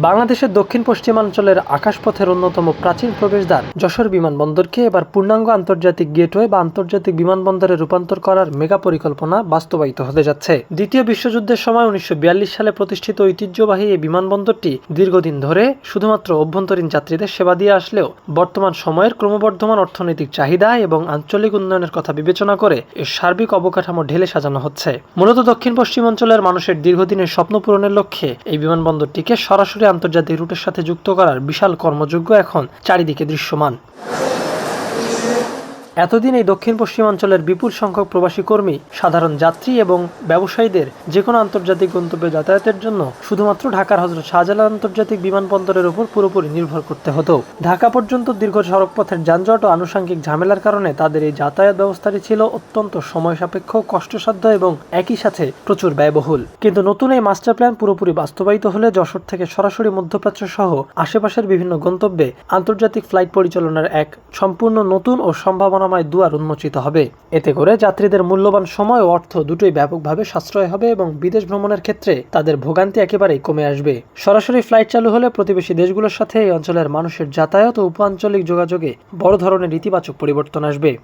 বাংলাদেশের দক্ষিণ পশ্চিমাঞ্চলের আকাশপথের অন্যতম প্রাচীন প্রবেশদ্বার যশোর বিমানবন্দরকে এবার পূর্ণাঙ্গ আন্তর্জাতিক গেটওয়ে বা আন্তর্জাতিক বিমানবন্দরে রূপান্তর করার মেগা পরিকল্পনা বাস্তবায়িত হতে যাচ্ছে। দ্বিতীয় বিশ্বযুদ্ধের সময় 1942 সালে প্রতিষ্ঠিত ঐতিহ্যবাহী এই বিমানবন্দরটি দীর্ঘদিন ধরে শুধুমাত্র অভ্যন্তরীণ যাত্রীদের সেবা দিয়ে আসলেও বর্তমান সময়ের ক্রমবর্ধমান অর্থনৈতিক চাহিদা এবং আঞ্চলিক উন্নয়নের কথা বিবেচনা করে এর সার্বিক অবকাঠামো ঢেলে সাজানো হচ্ছে। মূলত দক্ষিণ পশ্চিমাঞ্চলের মানুষের দীর্ঘদিনের স্বপ্ন পূরণের লক্ষ্যে এই বিমানবন্দরটিকে সরাসরি আন্তর্জাতিক রুটের সাথে যুক্ত করার বিশাল কর্মযজ্ঞ এখন চারিদিকে দৃশ্যমান। এতদিন এই দক্ষিণ পশ্চিমাঞ্চলের বিপুল সংখ্যক প্রবাসী কর্মী, সাধারণ যাত্রী এবং ব্যবসায়ীদের যে কোনো আন্তর্জাতিক গন্তব্যে যাতায়াতের জন্য শুধুমাত্র ঢাকার হযরত শাহজালাল আন্তর্জাতিক বিমানবন্দরের উপর পুরোপুরি নির্ভর করতে হতো। ঢাকা পর্যন্ত দীর্ঘ সড়কপথের যানজট ও আনুষঙ্গিক ঝামেলার কারণে তাদের এই যাতায়াত ব্যবস্থাটি ছিল অত্যন্ত সময় সাপেক্ষ, কষ্টসাধ্য এবং একই সাথে প্রচুর ব্যয়বহুল। কিন্তু নতুন এই মাস্টার প্ল্যান পুরোপুরি বাস্তবায়িত হলে যশোর থেকে সরাসরি মধ্যপ্রাচ্য সহ আশেপাশের বিভিন্ন গন্তব্যে আন্তর্জাতিক ফ্লাইট পরিচালনার এক সম্পূর্ণ নতুন ও সম্ভাবনা দুয়ার উন্মোচিত হবে। এতে করে যাত্রীদের মূল্যবান সময় ও অর্থ দুটোই ব্যাপকভাবে সাশ্রয় হবে এবং বিদেশ ভ্রমণের ক্ষেত্রে তাদের ভোগান্তি একেবারেই কমে আসবে। সরাসরি ফ্লাইট চালু হলে প্রতিবেশী দেশগুলোর সাথে এই অঞ্চলের মানুষের যাতায়াত ও উপ-আঞ্চলিক যোগাযোগে বড় ধরনের ইতিবাচক পরিবর্তন আসবে।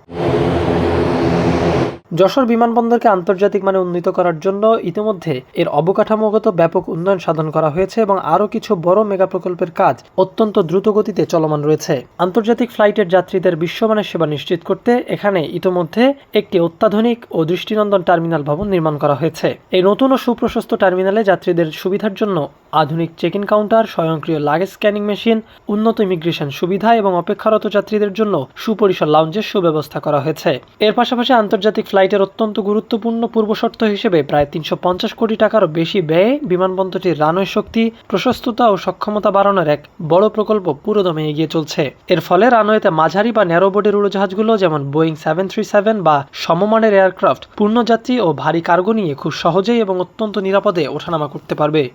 যশোর বিমানবন্দরকে আন্তর্জাতিক মানে উন্নীত করার জন্য ইতিমধ্যে এর অবকাঠামোগত ব্যাপক উন্নয়ন সাধন করা হয়েছে এবং আরও কিছু বড় মেগা প্রকল্পের কাজ অত্যন্ত দ্রুত গতিতে চলমান রয়েছে। আন্তর্জাতিক ফ্লাইটের যাত্রীদের বিশ্বমানের সেবা নিশ্চিত করতে এখানে ইতিমধ্যে একটি অত্যাধুনিক ও দৃষ্টিনন্দন টার্মিনাল ভবন নির্মাণ করা হয়েছে। এই নতুন ও সুপ্রশস্ত টার্মিনালে যাত্রীদের সুবিধার জন্য আধুনিক চেক ইন কাউন্টার, স্বয়ংক্রিয় লাগেজ স্ক্যানিং মেশিন, উন্নত ইমিগ্রেশন সুবিধা এবং অপেক্ষারত যাত্রীদের জন্য সুপরিসর লাউঞ্জের সুব্যবস্থা করা হয়েছে। এর পাশাপাশি আন্তর্জাতিক ফ্লাইটের অত্যন্ত গুরুত্বপূর্ণ পূর্বশর্ত হিসেবে প্রায় 350 কোটি টাকারও বেশি ব্যয়ে বিমানবন্দরটির রানওয়ে শক্তি, প্রশস্ততা ও সক্ষমতা বাড়ানোর এক বড় প্রকল্প পুরোদমে এগিয়ে চলছে। এর ফলে রানওয়েতে মাঝারি বা ন্যারো বডির উড়োজাহাজগুলো যেমন বোয়িং 737 বা সমমানের এয়ারক্রাফট পূর্ণযাত্রী ও ভারী কার্গো নিয়ে খুব সহজেই এবং অত্যন্ত নিরাপদে ওঠানামা করতে পারবে।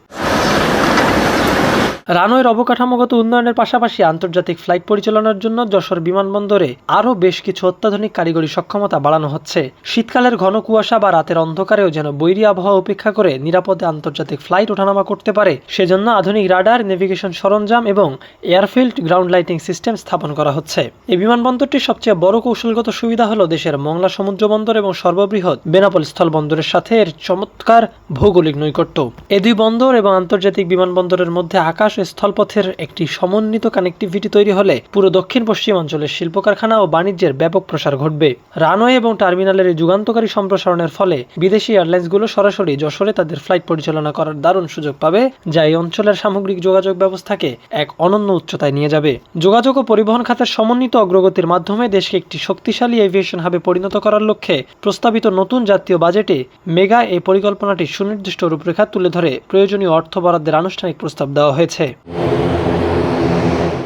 রানওয়ের অবকাঠামোগত উন্নয়নের পাশাপাশি আন্তর্জাতিক ফ্লাইট পরিচালনার জন্য যশোর বিমানবন্দরে আরও বেশ কিছু অত্যাধুনিক কারিগরি সক্ষমতা বাড়ানো হচ্ছে। শীতকালের ঘন কুয়াশা বা রাতের অন্ধকারেও যেন বৈরী আবহাওয়া উপেক্ষা করে নিরাপদে আন্তর্জাতিক ফ্লাইট ওঠানামা করতে পারে সেজন্য আধুনিক রাডার, নেভিগেশন সরঞ্জাম এবং এয়ারফিল্ড গ্রাউন্ড লাইটিং সিস্টেম স্থাপন করা হচ্ছে। এই বিমানবন্দরটির সবচেয়ে বড় কৌশলগত সুবিধা হলো দেশের মংলা সমুদ্র বন্দর এবং সর্ববৃহৎ বেনাপোল স্থল বন্দরের সাথে এর চমৎকার ভৌগোলিক নৈকট্য। এই দুই বন্দর এবং আন্তর্জাতিক বিমানবন্দরের মধ্যে আকাশ স্থলপথের একটি সমন্বিত কানেক্টিভিটি তৈরি হলে পুরো দক্ষিণ পশ্চিমাঞ্চলের শিল্প কারখানা ও বাণিজ্যের ব্যাপক প্রসার ঘটবে। রানওয়ে এবং টার্মিনালের এই যুগান্তকারী সম্প্রসারণের ফলে বিদেশি এয়ারলাইন্সগুলো সরাসরি যশোরে তাদের ফ্লাইট পরিচালনা করার দারুণ সুযোগ পাবে, যা এই অঞ্চলের সামগ্রিক যোগাযোগ ব্যবস্থাকে এক অনন্য উচ্চতায় নিয়ে যাবে। যোগাযোগ ও পরিবহন খাতের সমন্বিত অগ্রগতির মাধ্যমে দেশকে একটি শক্তিশালী এভিয়েশন হাবে পরিণত করার লক্ষ্যে প্রস্তাবিত নতুন জাতীয় বাজেটে মেগা এই পরিকল্পনাটি সুনির্দিষ্ট রূপরেখা তুলে ধরে প্রয়োজনীয় অর্থ বরাদ্দের আনুষ্ঠানিক প্রস্তাব দেওয়া হয়েছে।